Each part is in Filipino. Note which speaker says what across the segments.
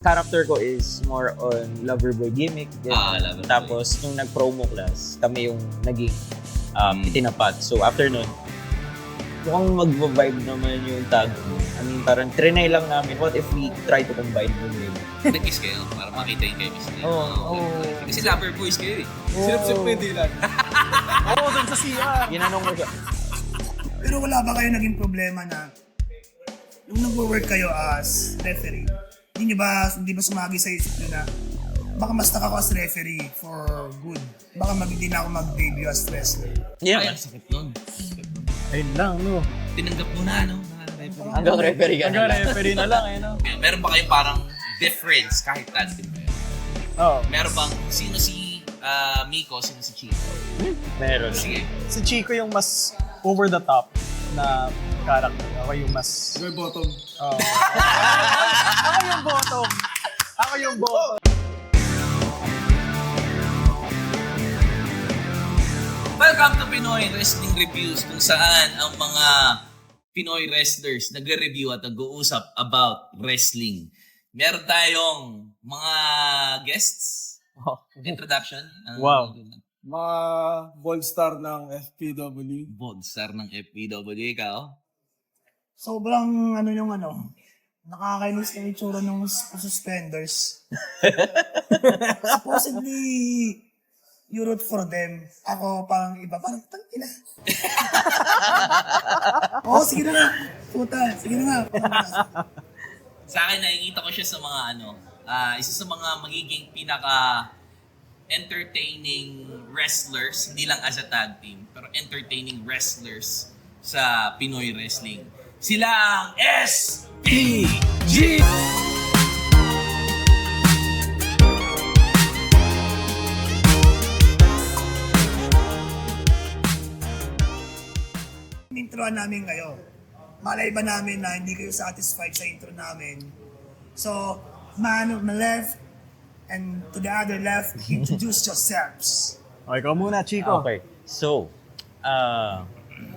Speaker 1: Character ko is more on lover boy gimmick.
Speaker 2: Lover boy.
Speaker 1: Tapos, nung nag-promo class, kami yung naging itinapat. So, after nun, mukhang mag-vibe naman yung tag. I mean, parang trinay lang namin. What if we try to combine yung game?
Speaker 2: Nag-kiss kayo para makita yung chemistry.
Speaker 1: Oo.
Speaker 2: Kasi lover boys kayo eh.
Speaker 3: Sirap-sirap mo yung dilan. Oo, dun sa CR.
Speaker 1: Ginanong ko siya.
Speaker 4: Pero wala ba kayo naging problema na nung nag-work kayo as referee, hindi ba sumagi sa isip nyo na baka mas ako as referee for good. Baka hindi na ako mag-debut as wrestler.
Speaker 1: Yeah.
Speaker 2: Ay, ang sakit nun.
Speaker 3: Ayun lang, no?
Speaker 2: Tinanggap mo na, no?
Speaker 1: Hanggang referee ka na
Speaker 3: Hanggang
Speaker 1: lang.
Speaker 3: referee na lang, eh, no?
Speaker 2: Meron ba kayong parang difference kahit tag team kayo?
Speaker 3: Oo.
Speaker 2: Meron bang sino si Miko, sino si Chico?
Speaker 1: Meron.
Speaker 2: Sige.
Speaker 3: Si Chico yung mas over the top na character. Ako yung mas...
Speaker 4: Your bottom.
Speaker 3: Oo. Ako yung bottom. Ako yung bottom.
Speaker 2: Welcome to Pinoy Wrestling Reviews, kung saan ang mga Pinoy wrestlers nagre-review at nag-uusap about wrestling. Meron tayong mga guests. Introduction.
Speaker 3: Wow.
Speaker 5: Mga bold star ng FPW.
Speaker 2: Bold star ng FPW, ikaw.
Speaker 4: Sobrang nakakainis na itsura ng suspenders. Supposedly, you root for them. Ako parang iba, parang tangina. Oo, sige na nga. Puta, sige na nga.
Speaker 2: Sa akin, nakikita ko siya sa mga isa sa mga magiging pinaka entertaining wrestlers, hindi lang as a tag team, pero entertaining wrestlers sa Pinoy Wrestling. Sila ang SPG!
Speaker 4: Introan namin kayo. Malay ba namin na hindi kayo satisfied sa intro namin? So, man on the left and to the other left, introduce yourselves.
Speaker 3: Okay, ikaw muna, Chico.
Speaker 1: Okay. So,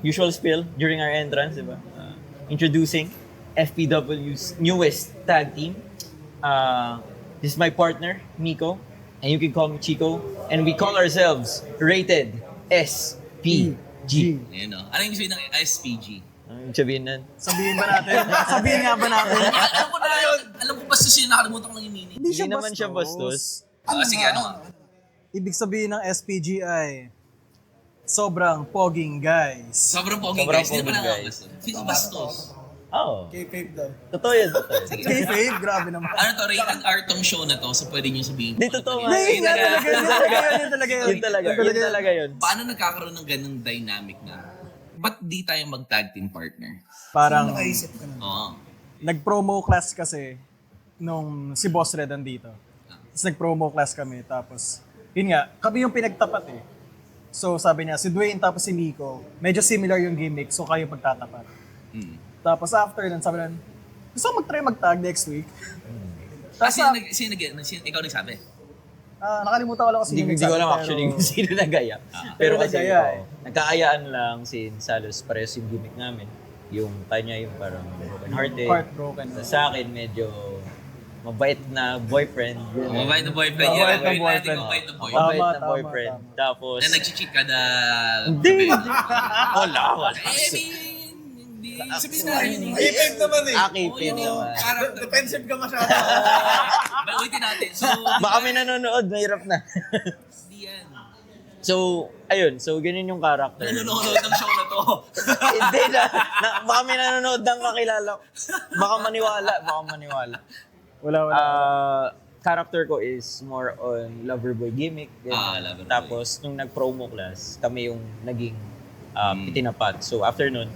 Speaker 1: usual spiel during our entrance, diba? Introducing FPW's newest tag team. This is my partner, Miko, and you can call me Chico. And we call ourselves Rated SPG.
Speaker 2: Ayan o. Ano yung sabihin ng SPG?
Speaker 1: Ang sabihin nun?
Speaker 3: Sabihin ba natin? Sabihin nga ba natin?
Speaker 2: Alam ko na yun. Alam ko bastos yun. Nakalimutan ko lang yung meaning.
Speaker 1: Hindi naman siya bastos.
Speaker 2: Sige, ano nga?
Speaker 3: Ibig sabihin ng SPG ay sobrang poging guys.
Speaker 2: Sobrang pogi
Speaker 1: Sobrang
Speaker 2: guys. Hindi
Speaker 1: pogi,
Speaker 2: pa lang
Speaker 1: guys.
Speaker 2: bastos. Sino bastos?
Speaker 1: Oo.
Speaker 5: K-Pape daw.
Speaker 1: Totoo yun, totoo yun.
Speaker 3: K-Fave, grabe naman.
Speaker 2: Ano to? Rated R tong show na to. So pwede nyo sabihin.
Speaker 1: Hindi, totoo nga.
Speaker 3: Hindi,
Speaker 1: Yun
Speaker 3: talaga yun.
Speaker 1: Yun talaga yun.
Speaker 2: Paano nagkakaroon ng ganung dynamic na ba't di tayo mag-tag team partner?
Speaker 3: Parang
Speaker 4: Nakaisip ka na.
Speaker 2: Oo.
Speaker 3: nag-promo class kasi nung si Boss Red andito. Tapos nag-promo class kami. Tapos, yun nga, kami yung pinagtapat eh. So sabi niya, si Dwayne tapos si Miko, medyo similar yung gimmick, so kayo pagtatapat.
Speaker 2: Mm.
Speaker 3: Tapos after nun, sabi nun, gusto ko mag-try mag-tag next week. Tapos,
Speaker 2: Ikaw nagsabi?
Speaker 3: nakalimutan ko lang kasi
Speaker 1: Hindi ko alam actually kung sino nagaya. Pero kasi
Speaker 3: nagaya eh.
Speaker 1: nagkaayaan lang since halos parehas yung gimmick namin. Yung kanya yung parang broken-hearted.
Speaker 3: Heartbroken.
Speaker 1: Tapos sa akin medyo mabait na boyfriend.
Speaker 2: Mabait na boyfriend.
Speaker 3: Mabait na
Speaker 2: Yan,
Speaker 3: boyfriend.
Speaker 2: Mabait na boyfriend.
Speaker 1: Mabait na
Speaker 3: Tama,
Speaker 1: boyfriend.
Speaker 3: tama.
Speaker 1: Tapos,
Speaker 2: Na nag-cheat ka na...
Speaker 1: hindi. Wala.
Speaker 2: Hindi. Sabihin na rin.
Speaker 5: K-Pape naman eh.
Speaker 1: Akipin naman.
Speaker 5: Defensive ka masyado.
Speaker 2: Bawitin natin. So,
Speaker 1: Baka may nanonood, mahirap na.
Speaker 2: Hindi yan.
Speaker 1: So, ayun. So, ganun yung character.
Speaker 2: Nanonood ng show na to.
Speaker 1: Hindi na. Baka may nanonood ng kakilala. Baka maniwala.
Speaker 3: Wala.
Speaker 1: Character ko is more on lover boy gimmick.
Speaker 2: Lover boy.
Speaker 1: Tapos, nung nag-promo class, kami yung naging itinapat. So, after nun,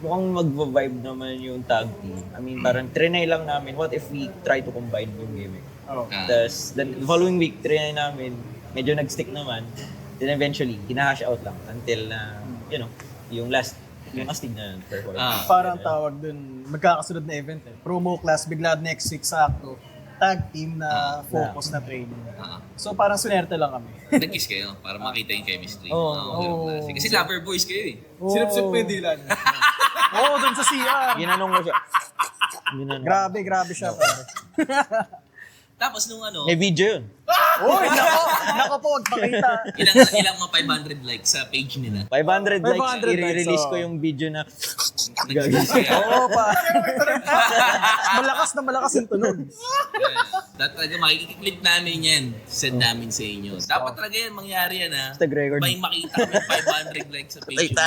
Speaker 1: mukhang mag-vibe naman yung tag team. I mean, parang trinay lang namin. What if we try to combine yung gimmick?
Speaker 3: Oh.
Speaker 1: Tapos, the following week, trinay namin. Medyo nag-stick naman. Then eventually, kinahash out lang until na, yung astig na performance.
Speaker 3: Parang tawag dun, magkakasunod na event eh. Promo class, bigla next week sakto. Tag team na focus na training. So parang sunerte lang kami.
Speaker 2: Nag-kiss kayo para makita yung chemistry.
Speaker 1: Oo.
Speaker 2: Ganun klase. Kasi lover boys kayo eh.
Speaker 5: Sirap-sirap mo yung dilan.
Speaker 3: Oo, dun sa CR.
Speaker 1: Ginanong ko siya.
Speaker 3: Grabe siya. Pare.
Speaker 2: Tapos nung ano,
Speaker 1: May video yun.
Speaker 3: Uy, nako po, wag pakita.
Speaker 2: ilang mga 500 likes sa page nila.
Speaker 1: 500 likes,
Speaker 3: 500
Speaker 1: i-release
Speaker 3: likes,
Speaker 1: ko
Speaker 3: oh.
Speaker 1: yung video na
Speaker 3: Oo pa. malakas yung tunog.
Speaker 2: Dapat talaga makikiklip namin yan. Send namin sa inyo. Dapat talaga yan, mangyari yan ha.
Speaker 1: Hashtag record.
Speaker 2: May makita kami 500 likes sa page mo.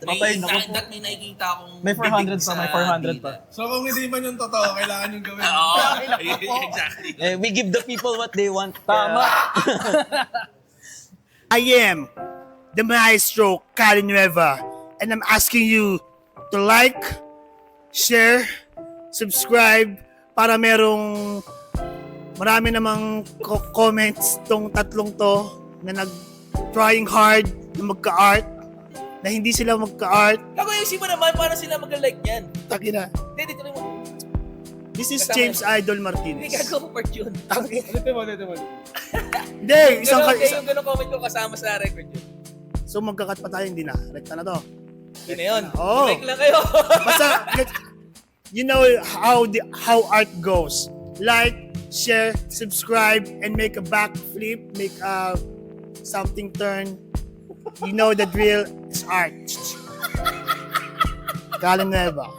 Speaker 2: May nakikita akong
Speaker 3: May 400
Speaker 2: bibig
Speaker 3: pa, may
Speaker 2: sa
Speaker 3: 400 pa.
Speaker 2: dila.
Speaker 5: So kung hindi man yung totoo, kailangan yung gawin.
Speaker 2: Oo, exactly.
Speaker 1: we give the people what they want.
Speaker 3: Tama.
Speaker 4: I am the maestro Cali Nueva, and I'm asking you to like, share, subscribe para marami namang comments tong tatlong to na nag-trying hard na magka-art, na hindi sila magka-art.
Speaker 2: Ako yung mo naman, paano sila mag-like yan?
Speaker 4: Takina.
Speaker 2: Hindi, dito mo.
Speaker 4: This is James Idol
Speaker 2: Hindi,
Speaker 4: Martinez.
Speaker 2: gagawa part yun.
Speaker 5: Ulitin mo.
Speaker 4: Hindi, isang
Speaker 2: Yung ganun comment ko kasama sa record yun.
Speaker 4: So magkakat pa tayo, hindi na. Rekta na to.
Speaker 2: Yun na yun.
Speaker 4: Oo.
Speaker 2: Like lang kayo.
Speaker 4: Basta, you know how art goes. Like, share, subscribe, and make a backflip, make something turn. You know the drill is art. Cali Nueva.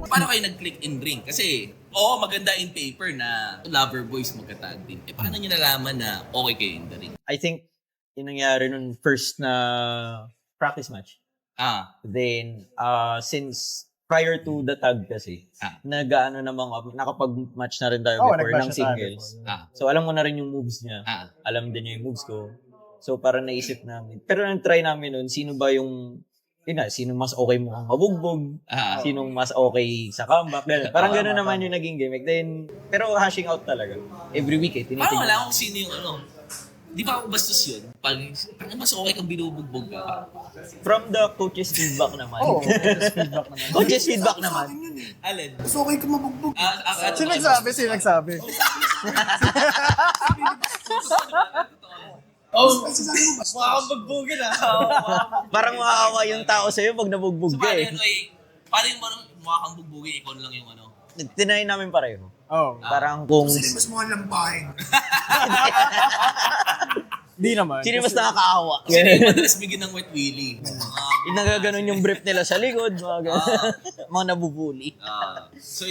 Speaker 2: Paano kayo nag-click in ring? Kasi, maganda in paper na lover boys magka-tag team. Paano nyo nalaman na okay kayo in the ring?
Speaker 1: I think yung nangyari nung first na practice match. Then, since prior to the tag kasi, nakapag-match na rin tayo before ng singles. So, alam mo na rin yung moves niya. Alam din niya yung moves ko. So, parang naisip namin. Pero nang-try namin nun, sino ba yung sino mas okay mo kang mabugbog, sinong mas okay sa comeback, ganun. Parang gano'n naman yung naging gimmick. Then, pero hashing out talaga. Every week
Speaker 2: Parang
Speaker 1: tinitingnan.
Speaker 2: wala kung sino yung Di ba ako bastos yun? Pag mas okay kang binubugbog ka.
Speaker 1: From the coach's feedback naman. Coach's feedback naman.
Speaker 2: Alin?
Speaker 4: So, okay ka mabugbog.
Speaker 3: Sino nagsabi?
Speaker 5: Mukha kang bagbugin
Speaker 1: Parang makakawa yung tao sa'yo pag nabugbog
Speaker 2: So,
Speaker 1: ka
Speaker 2: paano yung mukha kang bugbugin, ikaw lang yung
Speaker 1: Tinayin namin pareho.
Speaker 3: Oh,
Speaker 1: Parang kung
Speaker 4: Kasi mas mukha lampahin.
Speaker 3: di naman.
Speaker 1: sino mas nakakaawa.
Speaker 2: Sino yung madalas bigyan ng wet willy?
Speaker 1: Yung nagaganon yung brief nila sa likod, mga ganun. Mga nabubuli.
Speaker 2: So,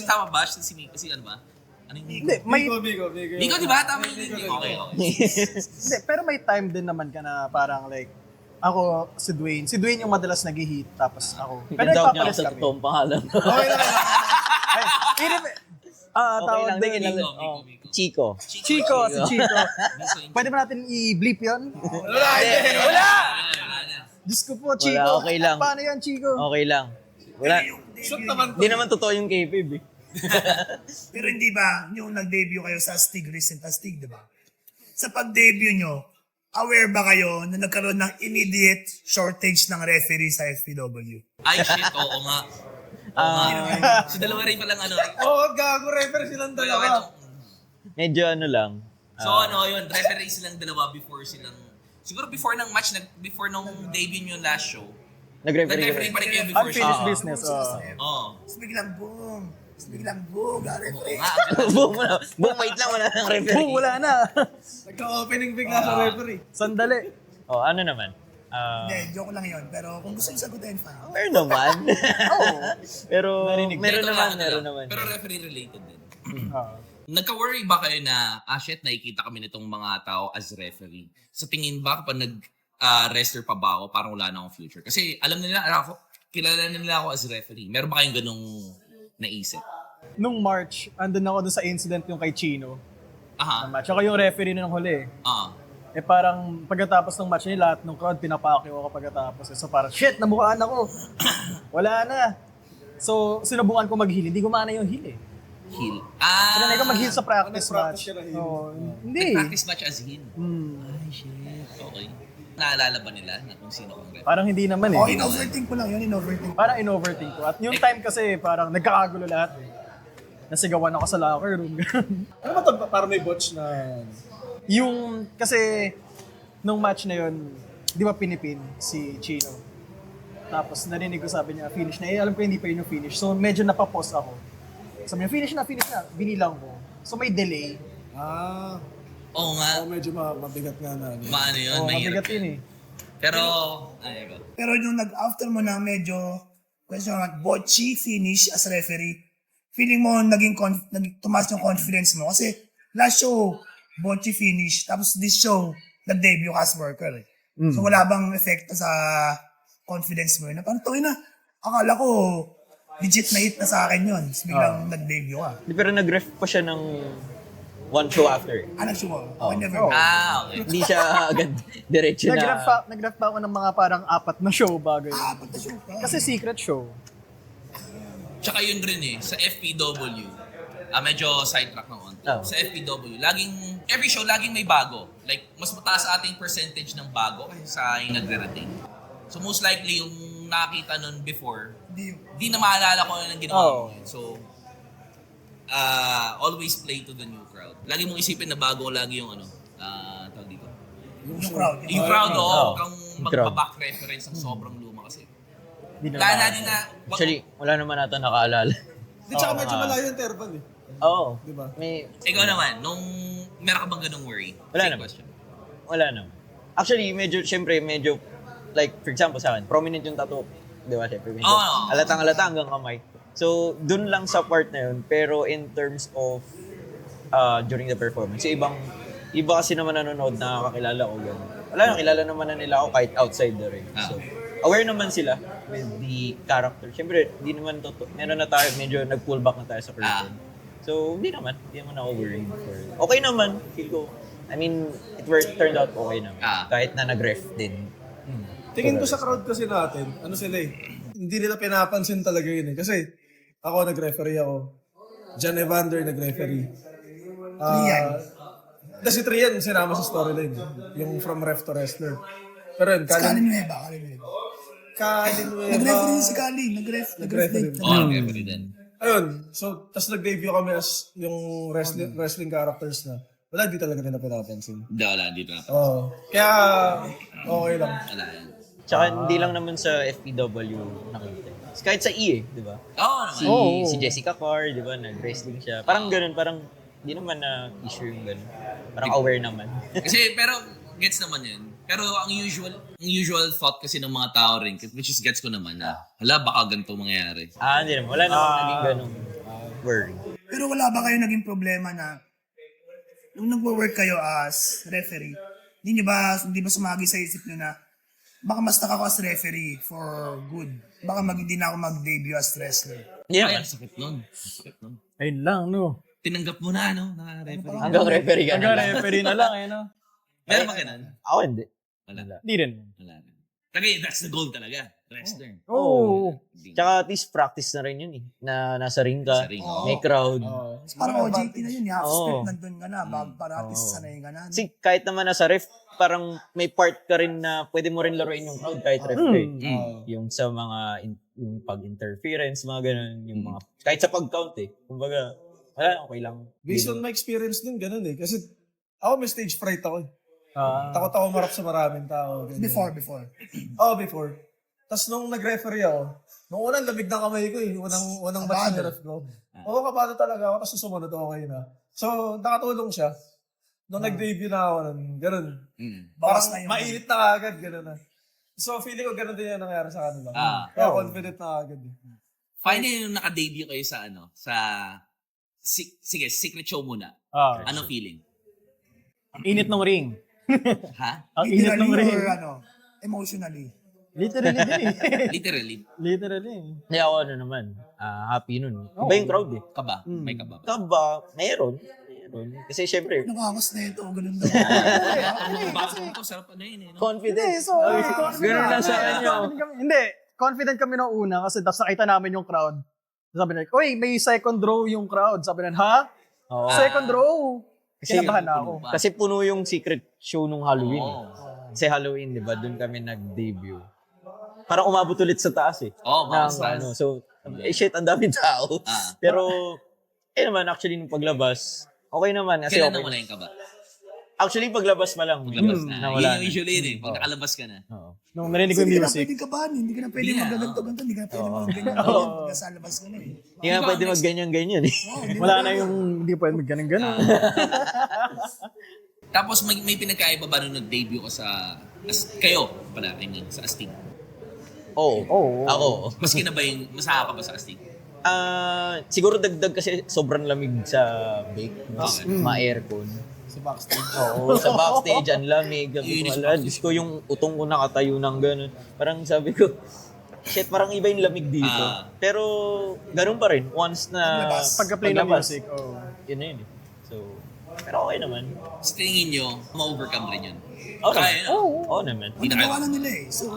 Speaker 2: tama ba? Si Miko, kasi ano ba? Ano yung Miko?
Speaker 3: Hindi, may
Speaker 5: Bigo.
Speaker 2: Miko, di ba? Tama yung Miko. Okay.
Speaker 3: Hindi, pero may time din naman ka na parang like, ako, si Dwayne yung madalas nag-hit, tapos ako. Pero
Speaker 1: Pinadoubt niya ako
Speaker 3: nagpapalit
Speaker 1: sa
Speaker 3: kami.
Speaker 1: totoong pangalan.
Speaker 3: Okay lang.
Speaker 1: Okay
Speaker 3: Tawag
Speaker 1: lang din.
Speaker 3: doon.
Speaker 2: Miko.
Speaker 1: Chico.
Speaker 3: Chico, si Chico. Pwede ba natin i-bleep yun?
Speaker 2: Wala!
Speaker 3: Diyos ko po, Chico.
Speaker 1: Wala, okay lang.
Speaker 3: Paano yan, Chico?
Speaker 1: Okay lang. Wala.
Speaker 5: Shoot naman.
Speaker 1: Hindi naman totoo yung kayfabe
Speaker 4: Pero hindi ba, yung nag-debut kayo sa Astig, recent Astig, di ba? Sa pag-debut nyo, aware ba kayo na nagkaroon ng immediate shortage ng referee sa FPW?
Speaker 2: Ay, shit. Oo nga. So, dalawa rin palang
Speaker 5: Gago, refer silang dalawa.
Speaker 1: Medyo lang.
Speaker 2: So, yun. Referees silang dalawa before silang... Siguro before ng match, before nung debut nyo last show, nag-referee pa rin kayo before siya.
Speaker 3: Unfinished business.
Speaker 2: Oo.
Speaker 4: Tapos biglang boom. Referee.
Speaker 1: Boom, wait lang, wala nang referee.
Speaker 3: Boom, wala na.
Speaker 5: Nagka-opening bigla sa referee.
Speaker 3: Sandali.
Speaker 1: Ano naman?
Speaker 4: Hindi, joke lang yun. Pero kung gusto nyo sagutin, fine.
Speaker 1: Meron naman. Pero meron
Speaker 2: Ito
Speaker 1: naman.
Speaker 2: Pero referee related din.
Speaker 3: Ah.
Speaker 2: Nagka-worry ba kayo na, shit, nakikita kami nitong mga tao as referee? Sa tingin ba kapag nag-wrestler pa ba ako, parang wala na akong future? Kasi alam nila, kilala nila ako as referee. Meron ba kayong ganung naisip?
Speaker 3: Nung March, andun ako dun sa incident yung kay Chino. Na
Speaker 2: Aha.
Speaker 3: match. Ako yung referee nung huli. Parang pagkatapos ng match niya, lahat ng crowd, pinapakyo ako pagkatapos. So parang, shit, nabukaan ako. Wala na. So, sinubukan ko mag-heal. Hindi gumana yung heal eh.
Speaker 2: Heal.
Speaker 3: Sinanay ko mag-heal sa practice
Speaker 5: Nag-practice
Speaker 3: match.
Speaker 5: ka na heal.
Speaker 3: Hindi.
Speaker 2: Nag-practice match as heal.
Speaker 3: Hmm.
Speaker 2: Ay, shit. Okay. Naalala ba nila na kung sino kang referee?
Speaker 3: Parang hindi naman eh.
Speaker 4: Oh, in-overthink ko lang yun, in-overthink.
Speaker 3: Parang in-overthink ko. At yung time kasi parang nagkakagulo lahat eh. Nasigawan ako sa locker room.
Speaker 5: Ano ba ito? Parang may botch na...
Speaker 3: Kasi nung match na yun, di ba pinipin si Chino? Tapos narinig ko sabi niya, finish na. Eh, alam ko hindi pa yun yung finish. So medyo napapause ako. Sabi niya, finish na. Binilang ko. So may delay.
Speaker 2: Oo nga,
Speaker 5: Medyo mabigat nga na.
Speaker 2: maano yun,
Speaker 3: Oo,
Speaker 2: mahirap
Speaker 3: mabigat yun
Speaker 2: yun.
Speaker 3: eh.
Speaker 2: Pero, ay, go.
Speaker 4: Pero yung after mo na medyo, question mark, botchy finish as referee, feeling mo tumaas yung confidence mo. Kasi last show, botchy finish. Tapos this show, nag-debut ka as worker. Eh. So wala bang effect sa confidence mo? Na parang na, akala ko, legit na hit na sa akin yun. Tapos biglang nag-debut ka.
Speaker 1: Di, pero nag-ref pa siya ng one show after.
Speaker 4: Nag-show ako. I never.
Speaker 2: Okay.
Speaker 1: Hindi siya agad diretso na.
Speaker 3: Nag-ref pa ako ng mga parang 4 na show bago yun.
Speaker 4: Pag na-show ka.
Speaker 3: Kasi secret show.
Speaker 2: Tsaka yun rin sa FPW, medyo sidetrack ng onti.
Speaker 1: Oh.
Speaker 2: Sa FPW, every show, laging may bago. Like, mas mataas ating percentage ng bago kaysa sa yung nagre-retain. So, most likely, yung nakakita nun before, di na maalala ko ano yung ginawa mo. So, always play to the new crowd. Lagi mong isipin na bago lagi yung tawag dito.
Speaker 4: Yung crowd.
Speaker 2: Yung crowd, kang
Speaker 1: crowd.
Speaker 2: magpa-back reference ng sobrang luma kasi.
Speaker 3: Di na
Speaker 2: Wala din na,
Speaker 1: Actually, wala naman nata nakaalala.
Speaker 5: Di, tsaka medyo malayo yung interval eh.
Speaker 1: Oo.
Speaker 5: Diba?
Speaker 2: ikaw naman, meron ka bang ganung worry?
Speaker 1: Wala
Speaker 2: Same
Speaker 1: naman.
Speaker 2: question.
Speaker 1: Wala naman. Actually, medyo, like, for example sa akin, prominent yung tattoo. Di ba, syempre, medyo
Speaker 2: Oo.
Speaker 1: alatang-alata hanggang kamay. So, dun lang sa part na yun, pero in terms of during the performance, iba kasi naman nanonood na kakilala ko gano'n. Wala na, kilala naman na nila ako kahit outside the ring. So, aware naman sila with the character. Siyempre, di naman meron na tayo, medyo nag-pull back na tayo sa curtain. So, hindi naman ako worried for it. Okay naman, feel ko. I mean, turned out okay naman. Kahit na nag-ref din.
Speaker 5: Tingin ko sa crowd kasi natin, sila eh. Hindi nila pinapansin talaga yun eh. Kasi ako nag-referee ako. John Evander nag-referee. Si Trian sinama sa storyline. Yung from ref to wrestler. Pero yun,
Speaker 4: Kali Nueva. Nag-referee si Kali. Nag-ref din.
Speaker 2: Nag-referee din.
Speaker 5: Ayun, so, tas nag-debut kami as yung wrestling characters na. Wala, di talaga nila pinapansin.
Speaker 2: Wala, dito na.
Speaker 5: Oo. Kaya, okay lang.
Speaker 2: Wala yan.
Speaker 1: Tsaka hindi lang naman sa FPW nakita. Kahit sa E di ba?
Speaker 2: Oo naman.
Speaker 1: Si Jessica Carr, di ba, nag-wrestling siya. Parang ganun, parang hindi naman na issue yung ganun. Parang aware naman.
Speaker 2: Kasi, pero, gets naman yun. Pero ang usual thought kasi ng mga tao rin, which is gets ko naman na, hala, baka ganito mangyayari.
Speaker 1: Hindi naman. Wala naman naging ganun worry.
Speaker 4: Pero wala ba kayo naging problema na nung nag-work kayo as referee, hindi ba sumagi sa isip nyo na baka mas ako as referee for good? Baka hindi na ako mag-debut as wrestler.
Speaker 1: Hindi
Speaker 2: Ay,
Speaker 1: naman.
Speaker 2: ang sakit nun.
Speaker 3: Ayun lang, no?
Speaker 2: Tinanggap mo na, naka-referee.
Speaker 1: Hanggang referee ka na
Speaker 3: Hanggang
Speaker 1: lang.
Speaker 3: referee na lang, no?
Speaker 2: Meron ba ganun?
Speaker 1: Ako hindi.
Speaker 2: Wala.
Speaker 3: Hindi rin.
Speaker 2: Wala. Tagay, that's the goal talaga. Wrestler.
Speaker 3: Oo.
Speaker 1: Tsaka at least practice na rin yun eh. Na nasa ring ka,
Speaker 2: Sa ring.
Speaker 1: may crowd.
Speaker 4: Parang OJT na yun, half
Speaker 1: Oo.
Speaker 4: step nandun ka na, paratis sanay ka na.
Speaker 1: Kasi kahit naman nasa ref, parang may part ka rin na pwede mo rin laruin yung crowd kahit ref ka eh. Yung sa mga yung pag-interference, mga ganun. Yung mga, kahit sa pag-count eh. Kumbaga, okay lang.
Speaker 5: Based on my experience din, ganun eh. Kasi ako may stage fright ako eh. Takot ako marap sa maraming tao. Ganyan.
Speaker 4: Before.
Speaker 5: Before. Tapos nung nag-referee ako, nung unang lamig ng kamay ko eh, unang match na ref ko. Oo, kabado talaga ako, tapos sumunod okay na. So, nakatulong siya. Nung nag-debut na ako nun, ganun.
Speaker 4: Bawas na
Speaker 5: Parang
Speaker 4: yun.
Speaker 5: mainit na agad, ganun na. So, feeling ko ganun din yung nangyari sa kanila. Kaya confident na agad.
Speaker 2: Finally, nung naka-debut kayo sa sige, secret show muna. Ano feeling?
Speaker 3: Ang init ng ring.
Speaker 2: Ha?
Speaker 3: Ang init ng
Speaker 4: Literally
Speaker 3: ring.
Speaker 4: or emotionally.
Speaker 3: Literally din eh.
Speaker 2: Literally.
Speaker 3: Literally.
Speaker 1: Hindi ako naman, happy nun. Iba yung crowd eh.
Speaker 2: Kaba. May kaba ba?
Speaker 1: Kaba, meron. Kasi syempre,
Speaker 4: Nakakos na ito, ganun daw.
Speaker 2: Bago ko, sarap yun eh. No?
Speaker 1: confident.
Speaker 3: So,
Speaker 1: Ganun lang sa kanya.
Speaker 3: Hindi. Confident kami nung una kasi tapos nakita namin yung crowd. Sabi nila, uy, may second row yung crowd. Sabi nila, ha?
Speaker 1: Oo.
Speaker 3: Second row?
Speaker 1: Kasi,
Speaker 3: Kinabahan na ako.
Speaker 1: kasi puno yung secret show nung Halloween.
Speaker 2: Oo.
Speaker 1: Kasi Halloween, di ba? Doon kami nag-debut. Parang umabot ulit sa taas eh.
Speaker 2: Oo,
Speaker 1: Ng,
Speaker 2: mas
Speaker 1: so, shit, ang daming tao. Pero, naman, actually, nung paglabas, okay naman. Kasi
Speaker 2: Kailan
Speaker 1: okay.
Speaker 2: na wala yung kaba?
Speaker 1: Actually, paglabas pa lang.
Speaker 2: Maglabas na.
Speaker 1: Nawala
Speaker 2: Yun yung usually yun eh. Pag nakalabas ka na.
Speaker 1: Oo.
Speaker 3: Nung narinig ko
Speaker 4: Kasi
Speaker 3: yung
Speaker 4: hindi ka na
Speaker 3: music,
Speaker 4: pwedeng kabahan, hindi ka na pwedeng
Speaker 2: Hindi na,
Speaker 4: magaganto-ganto, hindi ka na pwedeng magaganyan. Nasa labas ka na eh.
Speaker 1: Hindi nga pwede mag-ganyan-ganyan eh.
Speaker 3: wala na yung hindi pwede mag-ganun-ganun.
Speaker 2: Tapos may pinagkaiba ba nung nag-debut ka sa... kayo pala, I mean, sa Astig?
Speaker 1: Oo.
Speaker 3: Oo.
Speaker 1: Ako.
Speaker 2: Maski na ba yung... Masaka ka ba sa Astig?
Speaker 1: Siguro dagdag kasi sobrang lamig sa bake. Ma-aircon.
Speaker 5: Sa backstage.
Speaker 1: Oo, sa backstage, ang lamig. Sabi
Speaker 2: Yun
Speaker 1: ko,
Speaker 2: is
Speaker 1: ala, Diyos ko, yung utong ko nakatayo ng gano'n. Parang sabi ko, shit, parang iba yung lamig dito. Pero, ganun pa rin. Once na...
Speaker 3: Pagka-play ng
Speaker 1: paglabas,
Speaker 3: music,
Speaker 1: Yun na yun eh. So, pero okay naman.
Speaker 2: Sa tingin nyo, ma-overcome rin yun.
Speaker 1: Okay.
Speaker 2: Kaya, no?
Speaker 1: Oo naman.
Speaker 4: Ang nagawa na nila eh. So,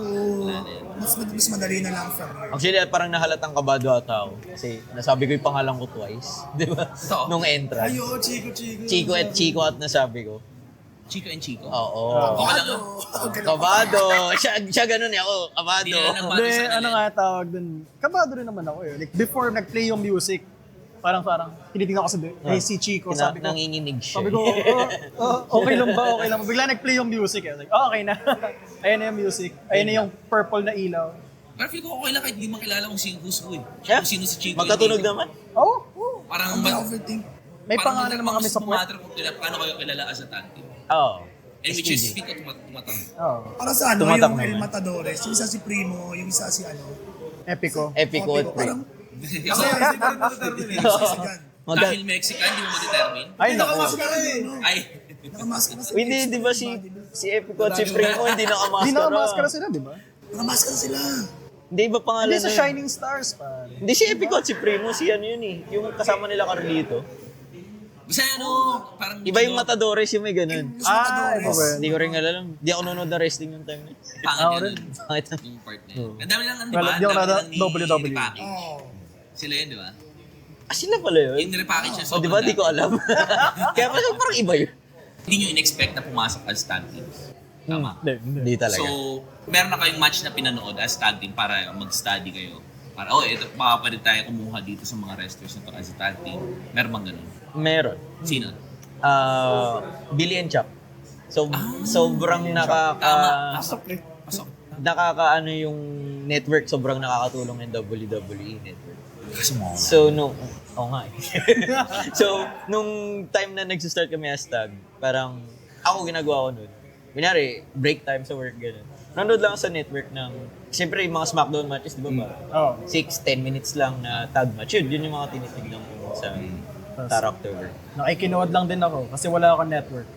Speaker 4: mas madali na lang from here.
Speaker 1: Actually, parang nahalatang kabado ata ako. Kasi nasabi ko yung pangalan ko twice. Di ba?
Speaker 2: Ito.
Speaker 1: Nung entrance.
Speaker 5: Ay, oo, Chico.
Speaker 1: Chico at nasabi ko.
Speaker 2: Chico and Chico.
Speaker 1: Oo.
Speaker 2: Okay lang yun.
Speaker 1: Kabado. Siya ganun eh ako. Kabado.
Speaker 2: Hindi na lang
Speaker 3: Hindi,
Speaker 2: sa kanila.
Speaker 3: ano nga tawag dun. Kabado rin naman ako eh. Like, before nag-play yung music, parang tinitingnan ko si Chico, sabi ko,
Speaker 1: Nanginginig siya.
Speaker 3: sabi ko, okay lang ba? Okay lang ba? Bigla nag-play yung music eh. Like, okay na. Ayan na yung music. Ayan na yung purple na ilaw.
Speaker 2: Pero feel ko okay lang kahit hindi makilala kung sino who's who eh.
Speaker 1: Yeah.
Speaker 2: Kung sino si Chico.
Speaker 1: Magkatunog
Speaker 2: and Chico.
Speaker 1: naman.
Speaker 3: Oh,
Speaker 2: Parang
Speaker 4: Ang overthink.
Speaker 3: may pangalan naman kami sa puwet.
Speaker 2: matter kung paano kayo kilala as a tag team.
Speaker 1: Oo.
Speaker 2: And which is, feel ko tumatang.
Speaker 3: Oh,
Speaker 4: Para sa ano,
Speaker 1: Tumatak
Speaker 4: yung El
Speaker 1: naman.
Speaker 4: Matadores, yung isa si Primo, yung isa si ano.
Speaker 3: epico.
Speaker 1: Epico at pre.
Speaker 4: Parang,
Speaker 5: Kasi hindi ko rin ma-determine.
Speaker 4: isa dyan.
Speaker 2: Dahil Mexican, hindi mo ma-determine.
Speaker 3: Ay, naku.
Speaker 4: Nakamask ka eh, no?
Speaker 2: Ay,
Speaker 4: Nakamask ka sa
Speaker 1: Hindi, di ba si Epico at si Primo hindi nakamaskara.
Speaker 3: Hindi nakamaskara sila, di ba?
Speaker 4: Nakamask ka sila.
Speaker 1: Hindi ba pangalan
Speaker 3: Hindi sa
Speaker 1: na yun?
Speaker 3: Shining Stars, pare.
Speaker 1: Hindi si Epico at si Primo, si ano yun eh. Yung kasama nila Carlito.
Speaker 2: basta ano, parang...
Speaker 1: Iba yung Matadores yung may ganun.
Speaker 4: Yung sa
Speaker 3: iba
Speaker 4: Matadores.
Speaker 3: ba?
Speaker 1: Hindi ko rin alam. Hindi ako nanonood ng wrestling yung time na yun.
Speaker 2: Pangit
Speaker 3: Ako
Speaker 2: yun.
Speaker 3: rin.
Speaker 1: Bakit?
Speaker 2: Yung part na yun. Ang dami lang, di
Speaker 3: Wala,
Speaker 2: ba?
Speaker 3: di ako
Speaker 2: Ang dami
Speaker 3: nada-
Speaker 2: lang ni
Speaker 3: WWE.
Speaker 2: Repackage.
Speaker 4: Oo.
Speaker 2: Sila yun, di ba?
Speaker 1: Sila pala yun?
Speaker 2: Yung repackage niya,
Speaker 1: O, di ba? Di ko alam. Kaya parang iba yun.
Speaker 2: Hindi nyo in-expect na pumasok as tag teams. Tama.
Speaker 1: Hindi talaga.
Speaker 2: So, meron na kayong match na pinanood as tag team para mag-study kayo. Para, ito, baka pwede tayo kumuha dito sa mga wrestlers na to as a tag team. Meron bang ganun?
Speaker 1: Meron.
Speaker 2: Sino?
Speaker 1: Billy and Chuck. So, sobrang
Speaker 2: Pasok.
Speaker 1: nakakaano yung network, sobrang nakakatulong ng WWE network.
Speaker 2: Kaso mo.
Speaker 1: So, nga eh. So, nung time na nag-start kami as tag, parang ako ginagawa ko nun. Kunyari, break time sa work, gano'n. Nanood lang ako sa network ng, siyempre yung mga SmackDown matches, di ba ba?
Speaker 3: Oh.
Speaker 1: 6-10 minutes lang na tag match. Yun yung mga tinitignan ko sa Star October.
Speaker 3: Nakikinood lang din ako kasi wala akong network.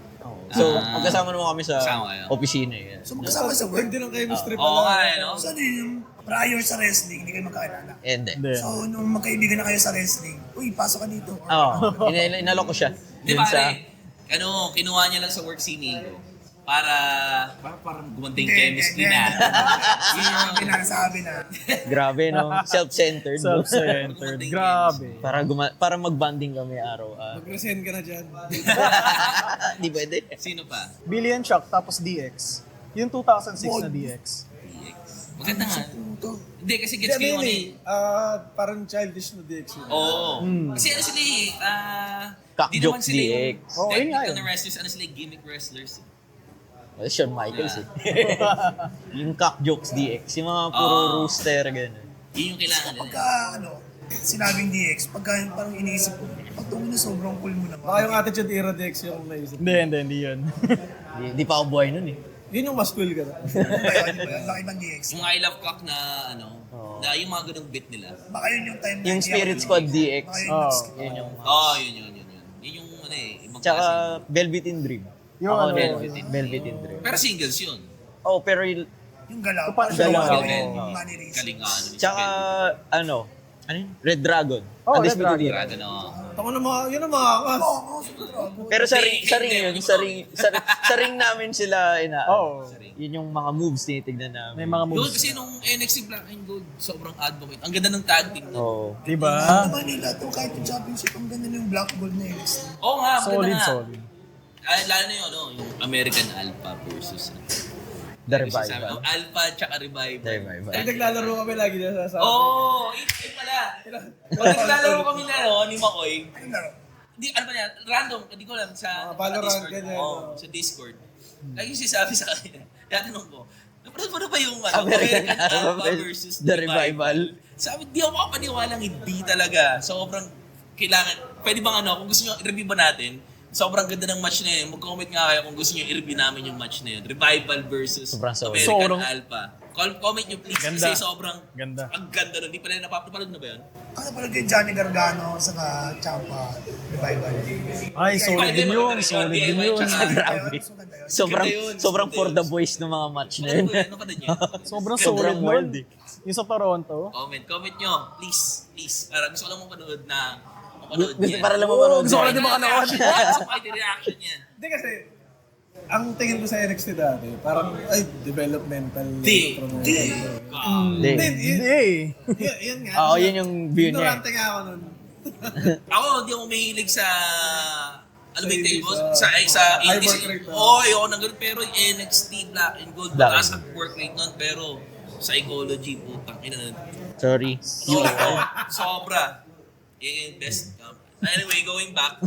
Speaker 1: So, magkasama naman kami sa
Speaker 2: Kasama kayo.
Speaker 1: opisina. Eh.
Speaker 4: So magkasama sa work.
Speaker 5: Hindi lang kayo strip
Speaker 2: Oo nga eh, no?
Speaker 4: So ano yung prior sa wrestling, hindi kayo magkakilala.
Speaker 1: Hindi.
Speaker 3: Hindi.
Speaker 4: So nung magkaibigan na kayo sa wrestling, uy, pasok ka dito.
Speaker 1: Oo. Inalok ko siya.
Speaker 2: Di
Speaker 1: Dun
Speaker 2: ba,
Speaker 1: sa,
Speaker 2: kinuha niya lang sa work si Nico para parang gumanding
Speaker 4: Hindi,
Speaker 2: chemistry
Speaker 4: hindi,
Speaker 2: na.
Speaker 4: Yun yung pinasabi na.
Speaker 1: grabe, no? Self-centered. no?
Speaker 3: Self-centered. Grabe.
Speaker 1: Para mag-bonding kami araw.
Speaker 5: Mag-resend ka na dyan.
Speaker 1: Di pwede.
Speaker 2: Sino pa?
Speaker 3: Billy and Chuck tapos DX. Yung 2006 na DX.
Speaker 2: Maganda nga.
Speaker 4: Puto.
Speaker 2: Hindi, kasi gets ko
Speaker 5: Hindi,
Speaker 2: yung ano
Speaker 5: hindi.
Speaker 2: eh.
Speaker 5: Parang childish na DX yun.
Speaker 2: Oo. Kasi ano sila eh,
Speaker 1: Cock
Speaker 2: di naman
Speaker 1: jokes
Speaker 2: sila yung
Speaker 1: DX.
Speaker 3: Oo, yun nga
Speaker 2: technical
Speaker 3: yun.
Speaker 2: na wrestlers, ano sila yung gimmick wrestlers.
Speaker 1: Shawn Michaels eh. Yung cock jokes DX. Yung mga puro rooster, gano'n.
Speaker 2: Yun yung kailangan nila.
Speaker 4: Pagka sinabing DX, pagka parang iniisip ko, pag na sobrang cool mo naman.
Speaker 5: Baka yung attitude era DX yung naisip.
Speaker 3: Hindi yun.
Speaker 1: Di pa ako buhay nun eh.
Speaker 5: Yun yung mas cool ka na.
Speaker 4: Ano ba yun? Baka ibang DX.
Speaker 2: Yung I Love Cock na na yung mga ganung bit nila.
Speaker 4: Baka yun yung time na
Speaker 1: Yung
Speaker 4: hindi
Speaker 1: Spirit
Speaker 4: ako-
Speaker 1: Squad DX.
Speaker 4: Baka yun
Speaker 3: Oo.
Speaker 1: Yun yung...
Speaker 2: Yun. Yun yung ano eh, ibang
Speaker 1: Tsaka
Speaker 2: klase.
Speaker 1: Velvet in Dream.
Speaker 3: Yung
Speaker 1: Ako
Speaker 3: ano,
Speaker 1: Velvet in Dream.
Speaker 2: Pero singles yun.
Speaker 1: Oh, pero yung...
Speaker 4: Yung galaw.
Speaker 3: Kung paano siya
Speaker 1: Galaw.
Speaker 3: gumalaw.
Speaker 2: Oo.
Speaker 4: Money race.
Speaker 2: Kalingaan.
Speaker 1: Tsaka, ano yun? Red Dragon.
Speaker 3: Oh,
Speaker 1: Undisputed
Speaker 3: Red Dragon.
Speaker 1: Era.
Speaker 2: Dragon o.
Speaker 5: Tako na mga, yun ang mga kas.
Speaker 4: Oo, super drago.
Speaker 1: Pero sa ring yun, sa ring namin sila
Speaker 3: Oo.
Speaker 1: Yun yung mga moves tinitignan namin.
Speaker 3: May mga
Speaker 2: Yun
Speaker 3: moves.
Speaker 2: kasi nung NXT Black and Gold, sobrang advocate. Ang ganda ng tag team.
Speaker 1: Oo.
Speaker 3: Diba?
Speaker 4: Ano naman nila to, kahit yung championship, ang ganda na yung black gold na NXT.
Speaker 2: Oo nga, ang ganda nga.
Speaker 3: Solid.
Speaker 2: Lalo na yung American Alpha versus
Speaker 1: The
Speaker 2: Sabi,
Speaker 1: Revival.
Speaker 2: Alpha tsaka Revival.
Speaker 1: The Revival.
Speaker 5: Pag naglalaro kami lagi dyan sa
Speaker 2: Oo! Yun pala. Pag naglalaro kami na ni Makoy,
Speaker 4: Ano laro?
Speaker 2: Hindi, ano ba yan? Random, hindi ko alam sa
Speaker 5: Mga Valorant,
Speaker 2: Discord.
Speaker 5: ganyan.
Speaker 2: Sa Discord. Lagi sinasabi sa akin, tatanong ko, napanood mo na ba yung
Speaker 1: American
Speaker 2: Alpha
Speaker 1: Alpha
Speaker 2: versus
Speaker 1: The Revival?
Speaker 2: Sabi, di ako makapaniwalang hindi talaga. Sobrang kailangan, pwede bang kung gusto nyo i-review ba natin, sobrang ganda ng match na yun. Mag-comment nga kayo kung gusto nyo i-review namin yung match na yun. Revival versus
Speaker 1: Sobrang solid.
Speaker 2: American
Speaker 3: Sobrang-
Speaker 2: Alpha. Comment nyo please
Speaker 3: Ganda.
Speaker 2: kasi sobrang
Speaker 3: Ganda.
Speaker 2: ang ganda nun. Di pala napapanood na ba yun?
Speaker 4: Ano pala yung Johnny Gargano sa Champa Revival?
Speaker 3: Ay, solid din yun.
Speaker 2: Pwede,
Speaker 3: Solid din
Speaker 2: DIY,
Speaker 3: yun.
Speaker 2: tsaka-
Speaker 1: Grabe.
Speaker 4: So, ganda yun.
Speaker 1: Sobrang,
Speaker 2: Ganda yun,
Speaker 1: sobrang
Speaker 2: ganda
Speaker 1: for
Speaker 2: yun.
Speaker 1: the boys ng mga match na
Speaker 2: Ano
Speaker 1: yun.
Speaker 2: ba yun? Ano ka na niya?
Speaker 3: Sobrang
Speaker 1: Sobrang
Speaker 3: solid nun.
Speaker 1: wild eh.
Speaker 3: Yung sa Toronto.
Speaker 2: Comment nyo. Please. Para gusto ko lang mapanood na mapanood
Speaker 1: Gusto
Speaker 2: niya.
Speaker 1: para lang mapanood.
Speaker 3: gusto ko lang
Speaker 1: niya.
Speaker 3: din makanood.
Speaker 2: Gusto ko yung reaction niya.
Speaker 5: Hindi kasi, ang tingin ko sa NXT dati, parang, ay, developmental
Speaker 2: Di.
Speaker 5: promotion.
Speaker 1: Hindi.
Speaker 3: Hindi.
Speaker 5: Yan nga.
Speaker 1: Oo, yun yung view niya.
Speaker 5: Ignorante nga ako nun.
Speaker 2: Ako, hindi ako mahilig sa alam mo yung
Speaker 5: Sa
Speaker 2: tables?
Speaker 5: indie,
Speaker 2: Sa
Speaker 5: high
Speaker 2: indies.
Speaker 5: work rate,
Speaker 2: Oo, ayoko na ganun. Pero yung NXT, Black and Gold,
Speaker 1: Black
Speaker 2: mataas
Speaker 1: and
Speaker 2: ang work rate nun. Pero psychology, putang ina nun.
Speaker 1: Sorry.
Speaker 2: Sobra. Yung best. Anyway, going back.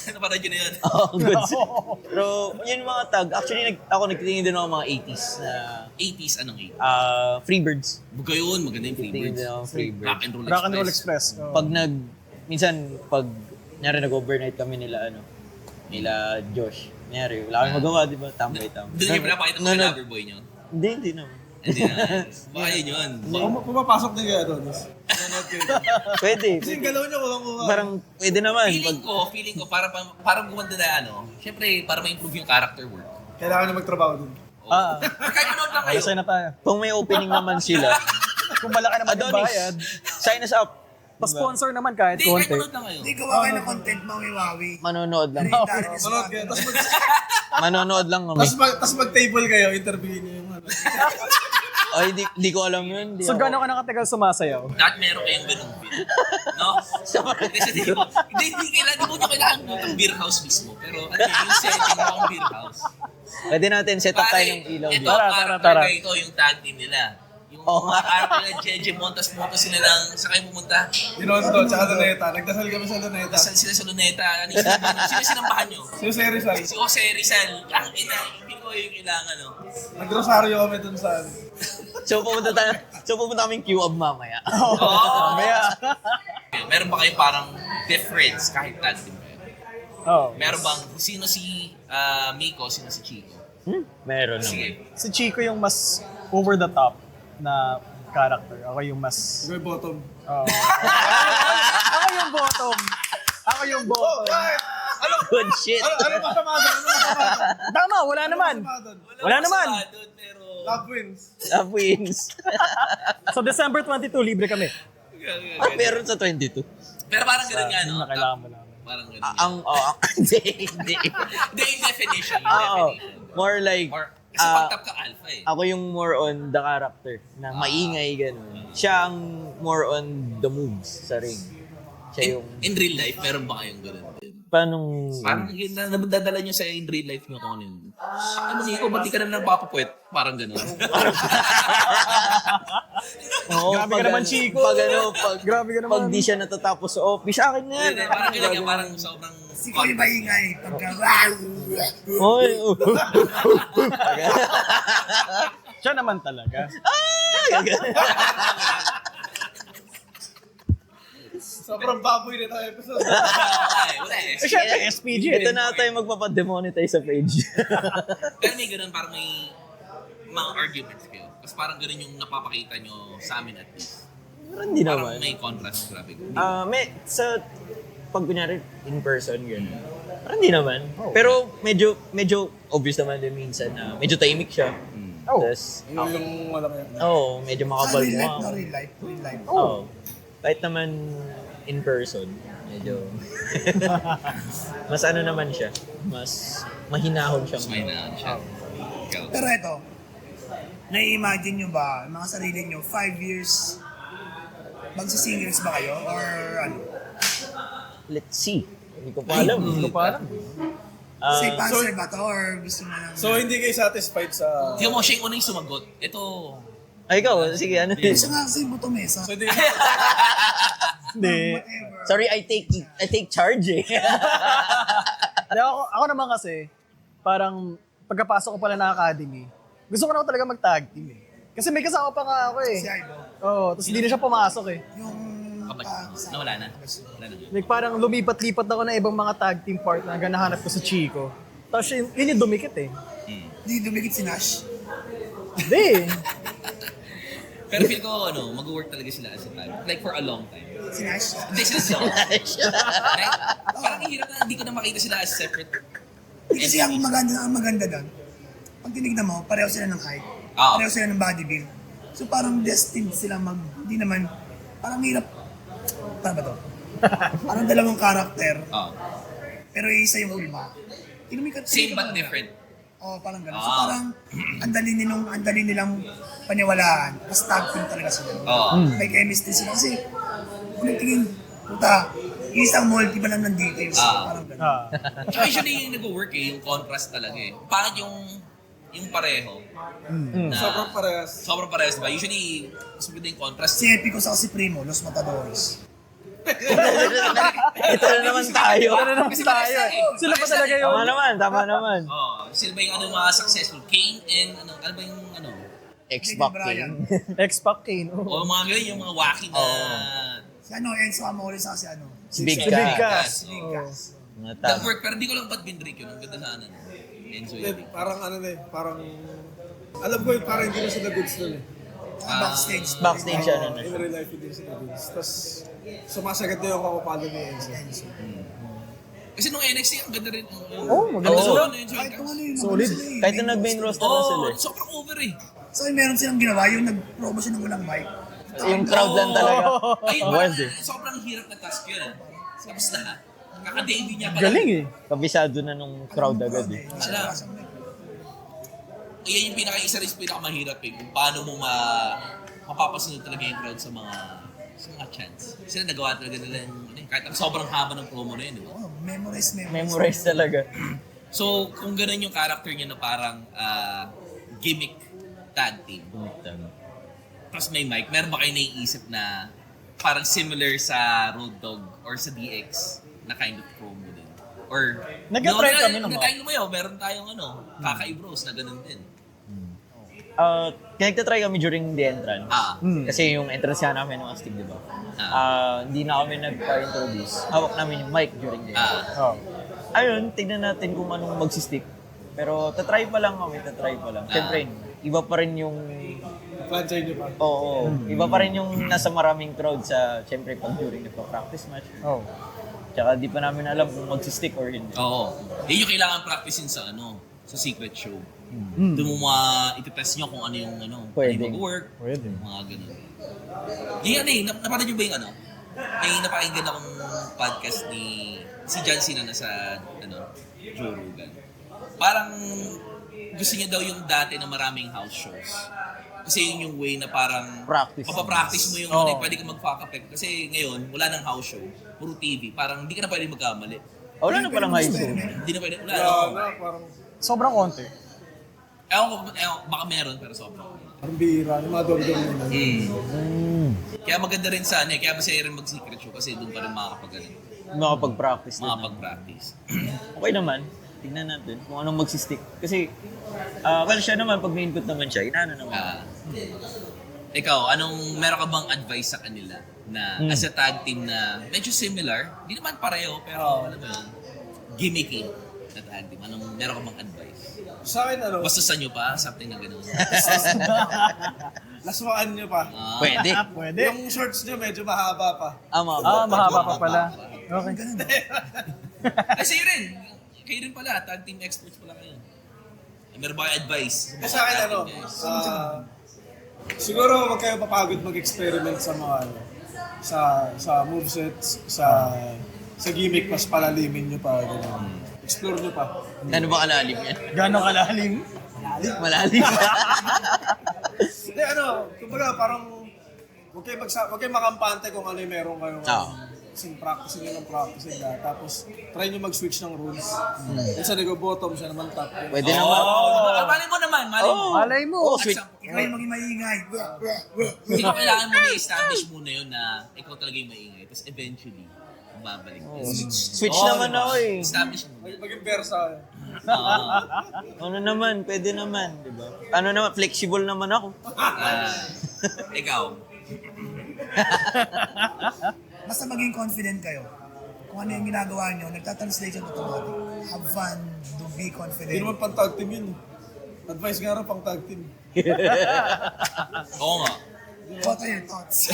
Speaker 2: Napanood yun na yun.
Speaker 1: Oh, good. Pero yun mga tag, actually ako nagtitingin din ako mga 80s na
Speaker 2: 80s, anong 80s?
Speaker 1: Freebirds.
Speaker 2: Buga yun, maganda yung
Speaker 1: Nagtitingin
Speaker 2: Freebirds.
Speaker 1: din ako ng Freebirds.
Speaker 2: Rock and Roll
Speaker 3: Rock and Roll
Speaker 2: Express.
Speaker 3: Express. Oh.
Speaker 1: Pag minsan pag nag-overnight kami nila Josh. Nyari, wala kami magawa, di ba? Tambay.
Speaker 2: Doon niyo pinapakita mo yung lover boy niyo?
Speaker 1: Hindi naman.
Speaker 2: Hindi na. Baka yun yun.
Speaker 5: Pumapasok din kayo Adonis. Nanonood kayo.
Speaker 1: Pwede.
Speaker 5: Kasi yung galaw niya kulang-kulang.
Speaker 1: Parang pwede naman.
Speaker 2: Feeling ko, parang gumanda na syempre, para ma-improve yung character work.
Speaker 5: Kailangan niya magtrabaho dun.
Speaker 3: Ah,
Speaker 2: Kahit manood lang kayo.
Speaker 3: Masaya na tayo.
Speaker 1: Kung may opening naman sila,
Speaker 3: Kung malaki naman yung bayad,
Speaker 1: Adonis, sign us up.
Speaker 3: pa-sponsor naman kahit
Speaker 2: Hindi, kahit
Speaker 3: konti.
Speaker 2: manood lang kayo.
Speaker 4: Hindi gawa kayo ng content, mawiwawi.
Speaker 1: Manonood lang.
Speaker 5: Manood kayo.
Speaker 1: Manonood lang kami.
Speaker 5: Tapos mag-table kayo, interviewin niyo yung ano.
Speaker 1: Ay, di ko alam yun.
Speaker 3: So, gano'n ka nakatagal sumasayaw?
Speaker 2: Dapat meron kayong ganung beer. No? Kasi di mo nyo kailangan ng beer house mismo. Pero ano yung setting mo ang beer house.
Speaker 1: Pwede natin set up tayo ng ilaw.
Speaker 2: Ito,
Speaker 1: dito.
Speaker 3: Tara.
Speaker 2: ito yung tag team nila. Yung
Speaker 1: Oo nga.
Speaker 2: araw nila, Jeje, montas sila lang. Sa kayo pumunta.
Speaker 5: Inondo, tsaka Luneta. Nagdasal kami sa Luneta.
Speaker 2: Kasal sila sa Luneta. Sino sinambahan nyo?
Speaker 5: Si Jose Rizal.
Speaker 2: Si Jose Rizal. Ang ina, hindi ko yung kailangan,
Speaker 5: Nagrosaryo kami dun sa ano.
Speaker 1: So pupunta kaming Q-Up mamaya.
Speaker 2: Oh,
Speaker 3: Mamaya.
Speaker 2: Meron ba kayong parang difference kahit tag team kayo?
Speaker 3: Oh.
Speaker 2: Meron bang, sino si Miko, sino si Chico?
Speaker 1: Meron naman.
Speaker 2: Sige.
Speaker 3: Si Chico yung mas over the top na character. Ako yung mas...
Speaker 5: Ikaw yung bottom.
Speaker 3: Oh. Ako yung bottom. Ako yung bottom.
Speaker 1: Good shit.
Speaker 5: Ano masama doon? Ano masama doon?
Speaker 3: Tama, wala naman.
Speaker 5: Masama doon?
Speaker 3: Wala naman.
Speaker 2: masama doon, pero...
Speaker 5: Love wins.
Speaker 1: Love wins.
Speaker 3: So, December 22, libre kami.
Speaker 1: Meron sa 22.
Speaker 2: Pero parang ganun nga, no?
Speaker 3: Na kailangan mo namin.
Speaker 2: Parang ganun.
Speaker 1: Hindi.
Speaker 2: Hindi, yung definition.
Speaker 1: Oo. More like,
Speaker 2: Or, kasi pag top ka alpha eh.
Speaker 1: ako yung more on the character, na maingay, gano'n. Siya ang more on the moves sa ring. Siya yung,
Speaker 2: In real life, meron ba kayong ganun din?
Speaker 1: paanong,
Speaker 2: Parang nadadala nyo sa in real life nyo kung ano yun. Ano Nico, ba't di ka naman nagpapapuwet? Parang ganun.
Speaker 1: Oo,
Speaker 3: Grabe ka
Speaker 1: pag
Speaker 3: naman,
Speaker 1: ano-
Speaker 3: Chico.
Speaker 1: Grabe ka naman. Pag di siya natatapos sa office, akin na yan.
Speaker 2: Parang ganun, parang sobrang...
Speaker 4: Si ko yung maingay. Pagka...
Speaker 1: Oy,
Speaker 3: Siya naman talaga.
Speaker 5: Sobrang baboy nito episode.
Speaker 2: Wala eh.
Speaker 3: Eh, syempre, SPG.
Speaker 1: Ito na tayo magpapademonetize sa page.
Speaker 2: Pero may ganun, parang may mga arguments kayo. Kasi parang ganun yung napapakita nyo sa amin at least.
Speaker 1: Pero hindi
Speaker 2: Parang
Speaker 1: naman.
Speaker 2: may contrast, grabe.
Speaker 1: Pag kunyari in person, gano'n. Parang hindi naman. Pero medyo obvious naman din minsan na medyo tahimik siya.
Speaker 3: Oh.
Speaker 1: Tapos,
Speaker 5: Yung wala kayo.
Speaker 1: medyo
Speaker 4: Sa
Speaker 1: makapal
Speaker 4: real life,
Speaker 1: mo.
Speaker 4: no? Real life. Real life.
Speaker 1: Oo. Kahit naman in person, medyo mas ano naman siya. Mas mahinahon siya.
Speaker 2: Mas may na siya. Ikaw.
Speaker 4: Pero ito, nai-imagine nyo ba, mga sarili nyo, 5 years, magsisingles ba kayo? Or ano?
Speaker 1: Let's see. Hindi ko pa alam.
Speaker 3: Hindi ko pa alam.
Speaker 4: Safe answer ba to? Or gusto mo lang?
Speaker 5: So, hindi kayo satisfied sa...
Speaker 2: Tingnan mo, siya yung unang sumagot. Ito,
Speaker 1: Ay, ikaw, sige, ano yun?
Speaker 4: Gusto nga kasi buto mesa.
Speaker 5: So, hindi
Speaker 3: Hindi.
Speaker 1: Sorry, I take charge eh.
Speaker 3: Hindi, ako naman kasi, parang pagkapasok ko pala ng academy, gusto ko na talaga mag-tag team eh. Kasi may kasama pa nga ako eh.
Speaker 4: Si Ivo.
Speaker 3: Oo, tapos hindi na siya pumasok eh.
Speaker 4: Yung...
Speaker 2: Nawala na. Wala na.
Speaker 3: Like parang lumipat-lipat ako na ibang mga tag team partner na ganahanap ko sa Chico. Tapos yun yung dumikit eh.
Speaker 4: Hindi dumikit si Nash.
Speaker 3: Hindi.
Speaker 2: Pero feel ko, mag-work talaga sila as a tag. Like for a long time.
Speaker 4: Si Nash.
Speaker 2: Hindi sila solo. Right? Parang hirap na, hindi ko na makita sila as separate.
Speaker 4: Hindi kasi ang maganda doon. Pag tinignan mo, pareho sila ng height.
Speaker 2: Ah.
Speaker 4: Pareho sila ng body build. So parang destined sila hindi naman, parang hirap. Paano ba to? Parang dalawang karakter,
Speaker 2: Oh.
Speaker 4: pero isa yung ulma.
Speaker 2: Same but different.
Speaker 4: Oo, parang gano'n. So
Speaker 2: Ah.
Speaker 4: parang ang dali nilang paniwalaan. Tapos tag team talaga sila.
Speaker 2: Oo.
Speaker 4: May chemistry sila. Kasi kung nagtingin, puta, isang multi pa lang ng details.
Speaker 2: Ah.
Speaker 4: Parang gano'n.
Speaker 3: Ah.
Speaker 2: Tsaka usually yung nag-work yung contrast talaga eh. Parang yung pareho. Na,
Speaker 5: Sobrang parehas.
Speaker 2: Sobrang parehas ba? Usually, mas maganda yung contrast.
Speaker 4: Si Epico sa si Primo, Los Matadores.
Speaker 1: Ito na naman tayo.
Speaker 2: Kasi parehas na eh.
Speaker 3: Sila pa
Speaker 2: Parehas na
Speaker 3: talaga
Speaker 2: eh.
Speaker 3: yun.
Speaker 1: Tama naman.
Speaker 2: Oh, sila ba yung mga successful? Kane and ano ba yung
Speaker 1: Xbox
Speaker 4: Brian.
Speaker 1: King.
Speaker 3: X-Pac Kane.
Speaker 2: o
Speaker 3: Oh.
Speaker 2: mga ganyan, yung mga wacky na
Speaker 4: Si Enzo Amores sa si
Speaker 1: Si Big
Speaker 3: Si Big
Speaker 1: Cass.
Speaker 3: Cass.
Speaker 4: Big
Speaker 3: Oh.
Speaker 4: Cass.
Speaker 1: Mga
Speaker 2: that
Speaker 1: tama.
Speaker 2: work, pero di ko lang ba't binrake yun. Ang ganda sana no? Enzo
Speaker 5: Hindi,
Speaker 2: yun.
Speaker 5: parang parang, alam ko yun, parang hindi na sila goods nun eh.
Speaker 4: Backstage.
Speaker 1: Backstage siya nun.
Speaker 5: In real life, hindi na sila goods. Tapos, sumasagat na yung kakapalo ni Enzo.
Speaker 2: Kasi nung NXT, ang ganda rin.
Speaker 3: Oh, maganda
Speaker 2: Oo,
Speaker 3: sila.
Speaker 2: ano, Enzo
Speaker 4: Kahit
Speaker 2: Cass.
Speaker 4: kung ano yun.
Speaker 3: Solid.
Speaker 4: sila eh.
Speaker 1: Kahit na nag-main roster na sila.
Speaker 2: Oo, sobrang over eh.
Speaker 4: So meron silang ginawa, yung nag-promo siya ng walang mic.
Speaker 1: Yung crowd lang talaga.
Speaker 2: Ayun,
Speaker 1: Wild
Speaker 2: parang
Speaker 1: eh.
Speaker 2: sobrang hirap na task yun. Tapos lahat. Kaka-debut niya pala.
Speaker 3: Galing eh.
Speaker 1: Kabisado na nung crowd agad eh.
Speaker 2: Alam. Iyan yung isa rin pinakamahirap eh. Kung paano mo mapapasunod talaga yung crowd sa mga chants. Sila nagawa talaga nila yung, kahit ang sobrang haba ng promo na yun, di ba?
Speaker 4: Oh, memorize.
Speaker 1: Memorize talaga.
Speaker 2: So, kung ganun yung character niya na parang gimmick tag team, tapos may mic, meron ba kayo naiisip na parang similar sa Road Dogg or sa DX na kind of promo din? Or,
Speaker 3: Nag-try kami naman.
Speaker 2: Tayo lumayo, meron tayong Kaka-Ibros na ganun din.
Speaker 1: Nagtatry kami during the entrance.
Speaker 2: Ah.
Speaker 1: Kasi yung entrance nga namin ng Astig, di ba? Hindi na kami nagpa-introduce. Hawak namin yung mic during the entrance.
Speaker 3: Oh.
Speaker 1: Ayun, tignan natin kung anong magsistick. Pero tatry pa lang kami, Siyempre, iba pa rin yung...
Speaker 5: Franchise niyo pa.
Speaker 1: Oo, iba pa rin yung nasa maraming crowd sa, siyempre, pag during nagpa-practice match.
Speaker 3: Oh.
Speaker 1: Tsaka di pa namin alam kung magsistick or hindi.
Speaker 2: Oo. Yun yung kailangan practicein sa sa secret show. Doon mo ititest nyo kung ano yung
Speaker 1: Pwede.
Speaker 2: ano yung mag-work.
Speaker 3: Pwede.
Speaker 2: Mga ganun. Yung napanood nyo ba yung may napakinggan akong podcast ni si John Cena na sa Joe Rogan. Parang gusto niya daw yung dati na maraming house shows. Kasi yun yung way na parang
Speaker 1: Practice.
Speaker 2: mapapractice mo yung
Speaker 3: Oo.
Speaker 2: pwede ka mag-fuck up. Kasi ngayon, wala nang house show. Puro TV. Parang hindi ka na pwede magkamali.
Speaker 1: Wala na palang high school.
Speaker 2: Hindi na pwede. Wala.
Speaker 5: Parang,
Speaker 3: Sobrang konti.
Speaker 2: Ewan ko, baka meron, pero sobrang.
Speaker 5: parang bihira, yung mga dog-dog na.
Speaker 2: Kaya maganda rin sa kaya masaya rin mag-secret show kasi doon pa rin
Speaker 1: Makapag-practice din.
Speaker 2: makakapag-practice.
Speaker 1: Okay naman. Tignan natin kung anong magsistick. Kasi, well, siya naman, pag may input naman siya, inaano naman.
Speaker 2: Ikaw, meron ka bang advice sa kanila na as a tag team na medyo similar, hindi naman pareho, pero alam mo yun, gimmicky na tag team. Meron ka bang advice?
Speaker 5: Sa akin,
Speaker 2: Basta sa nyo pa, something na gano'n.
Speaker 5: laswaan nyo pa.
Speaker 1: Pwede.
Speaker 3: Pwede.
Speaker 5: Yung shorts nyo medyo mahaba pa.
Speaker 3: Mahaba pa pala. Okay.
Speaker 2: Kasi yun rin. Kayo rin pala, tag team experts pala kayo. Meron ba kayo advice?
Speaker 5: Sa akin, siguro huwag kayo papagod mag-experiment sa mga sa movesets, sa gimmick, mas palalimin nyo pa. Ganun. Explore nyo pa.
Speaker 1: Ano ba kalalim yan?
Speaker 3: Gano'ng kalalim?
Speaker 1: Malalim.
Speaker 5: Hindi, kumbaga parang huwag kayo makampante kung ano yung meron kayo practicing na. Tapos, try nyo mag-switch ng rules. Isa nag-bottom, siya naman top.
Speaker 1: Pwede naman.
Speaker 2: Malay mo naman, malay mo.
Speaker 3: Malay mo.
Speaker 1: Oh, switch.
Speaker 4: Ikaw yung maging maingay.
Speaker 2: Hindi ko kailangan mo na-establish muna yun na ikaw talaga yung maingay. Tapos eventually, babalik.
Speaker 1: Switch naman ako eh.
Speaker 2: Establish mo.
Speaker 5: Maging versa.
Speaker 1: Ano naman, pwede naman, di ba? Ano naman, flexible naman ako.
Speaker 2: Ikaw.
Speaker 4: Basta maging confident kayo. Kung ano yung ginagawa nyo, nagtatranslation automatic. Have fun, do be
Speaker 5: Hindi
Speaker 4: confident.
Speaker 5: naman pang tag team yun. Advice nga rin pang tag team.
Speaker 2: Oo nga.
Speaker 4: What are your thoughts?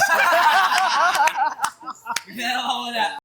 Speaker 2: Bigla na ako wala.